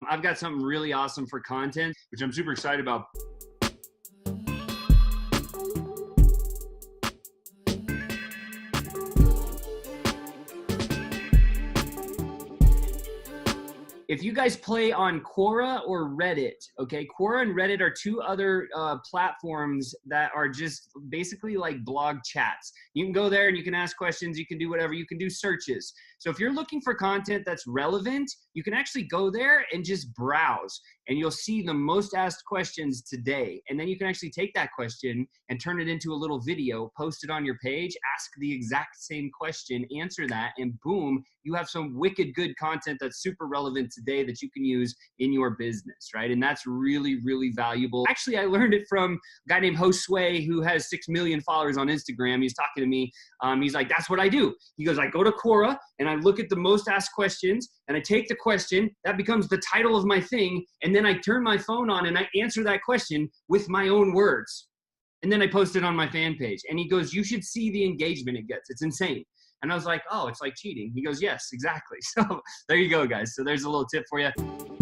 I've got something really awesome for content, which I'm super excited about. If you guys play on Quora or Reddit, okay, Quora and Reddit are two other platforms that are just basically like blog chats. You can go there and you can ask questions, you can do whatever, you can do searches. So if you're looking for content that's relevant, you can actually go there and just browse, and you'll see the most asked questions today. And then you can actually take that question and turn it into a little video, post it on your page, ask the exact same question, answer that, and boom, you have some wicked good content that's super relevant today that you can use in your business, right? And that's really, really valuable. Actually, I learned it from a guy named Josue who has 6 million followers on Instagram. He's talking to me. He's like, that's what I do. He goes, I go to Quora and I look at the most asked questions and I take the question, that becomes the title of my thing, and then I turn my phone on and I answer that question with my own words. And then I post it on my fan page. And he goes, you should see the engagement it gets. It's insane. And I was like, oh, it's like cheating. He goes, yes, exactly. So there you go, guys. So there's a little tip for you.